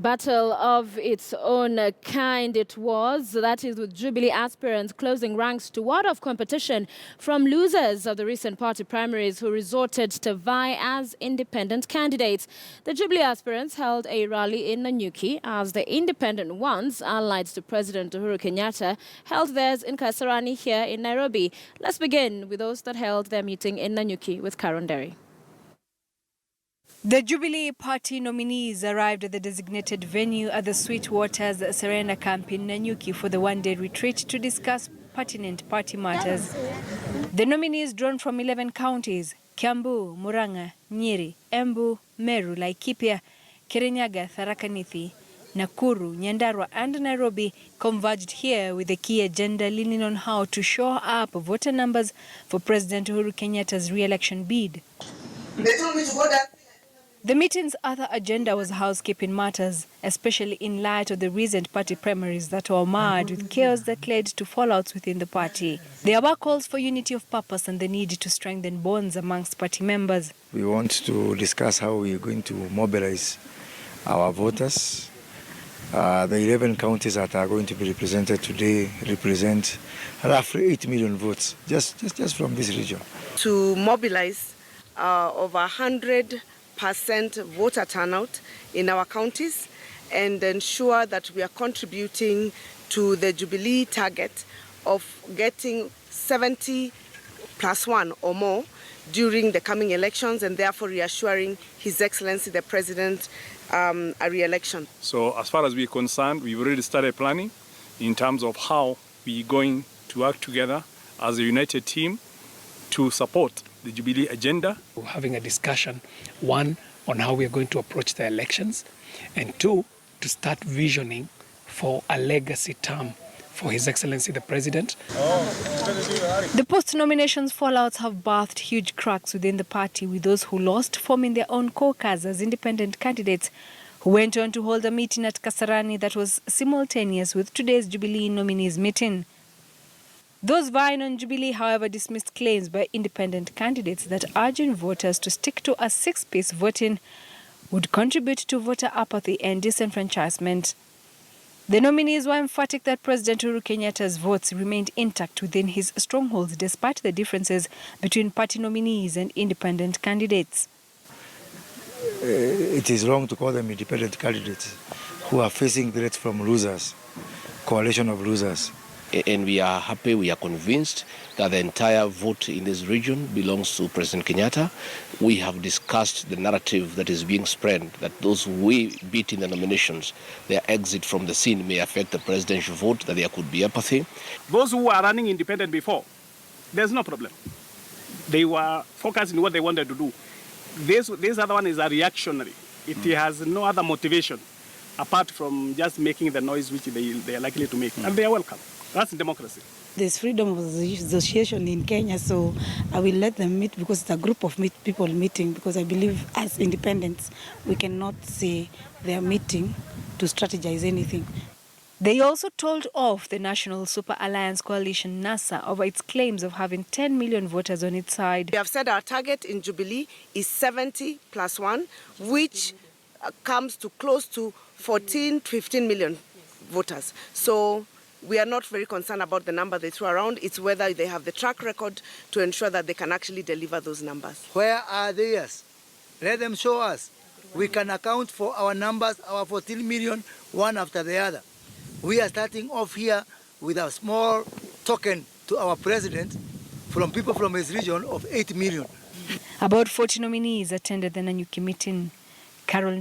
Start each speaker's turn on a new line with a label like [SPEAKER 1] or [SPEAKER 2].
[SPEAKER 1] Battle of its own kind it was. That is with Jubilee aspirants closing ranks to ward off competition from losers of the recent party primaries who resorted to vie as independent candidates. The Jubilee aspirants held a rally in Nanyuki as the independent ones, allied to President Uhuru Kenyatta, held theirs in Kasarani here in Nairobi. Let's begin with those that held their meeting in Nanyuki with Karen Derry.
[SPEAKER 2] The Jubilee party nominees arrived at the designated venue at the Sweetwater's Serena camp in Nanyuki for the one-day retreat to discuss pertinent party matters. The nominees drawn from 11 counties, Kiambu, Murang'a, Nyeri, Embu, Meru, Laikipia, Kirinyaga, Tharaka Nithi, Nakuru, Nyandarua and Nairobi converged here with a key agenda leaning on how to shore up voter numbers for President Uhuru Kenyatta's re-election bid.
[SPEAKER 3] They told me to go there.
[SPEAKER 2] The meeting's other agenda was housekeeping matters, especially in light of the recent party primaries that were marred with chaos that led to fallouts within the party. There were calls for unity of purpose and the need to strengthen bonds amongst party members.
[SPEAKER 4] We want to discuss how we are going to mobilize our voters. The 11 counties that are going to be represented today represent roughly 8 million votes, just from this region.
[SPEAKER 3] To mobilize over 100% voter turnout in our counties and ensure that we are contributing to the Jubilee target of getting 70+1 or more during the coming elections, and therefore reassuring His Excellency the President a re-election.
[SPEAKER 5] So as far as we're concerned, we've already started planning in terms of how we're going to work together as a united team to support the Jubilee agenda.
[SPEAKER 6] We're having a discussion, one, on how we are going to approach the elections, and two, to start visioning for a legacy term for His Excellency the President.
[SPEAKER 2] The post-nominations fallouts have birthed huge cracks within the party, with those who lost forming their own caucus as independent candidates who went on to hold a meeting at Kasarani that was simultaneous with today's Jubilee nominees meeting. Those vying on Jubilee, however, dismissed claims by independent candidates that urging voters to stick to a six-piece voting would contribute to voter apathy and disenfranchisement. The nominees were emphatic that President Uhuru Kenyatta's votes remained intact within his strongholds despite the differences between party nominees and independent candidates.
[SPEAKER 4] It is wrong to call them independent candidates who are facing threats from losers, coalition of losers.
[SPEAKER 7] And we are happy, we are convinced that the entire vote in this region belongs to President Kenyatta. We have discussed the narrative that is being spread, that those who we beat in the nominations, their exit from the scene may affect the presidential vote, that there could be apathy.
[SPEAKER 5] Those who were running independent before, there's no problem. They were focused on what they wanted to do. This other one is a reactionary. It has no other motivation apart from just making the noise which they are likely to make. And they are welcome. That's democracy.
[SPEAKER 8] There's freedom of association in Kenya, so I will let them meet because it's a group of people meeting, because I believe as independents, we cannot say they are meeting to strategize anything.
[SPEAKER 2] They also told off the National Super Alliance Coalition, NASA, over its claims of having 10 million voters on its side.
[SPEAKER 3] We have said our target in Jubilee is 70+1, which comes to close to 14 to 15 million voters. So we are not very concerned about the number they throw around. It's whether they have the track record to ensure that they can actually deliver those numbers.
[SPEAKER 9] Where are theirs? Let them show us. We can account for our numbers, our 14 million, one after the other. We are starting off here with a small token to our president from people from his region of 8 million.
[SPEAKER 2] About 40 nominees attended the Nanyuki meeting. Carol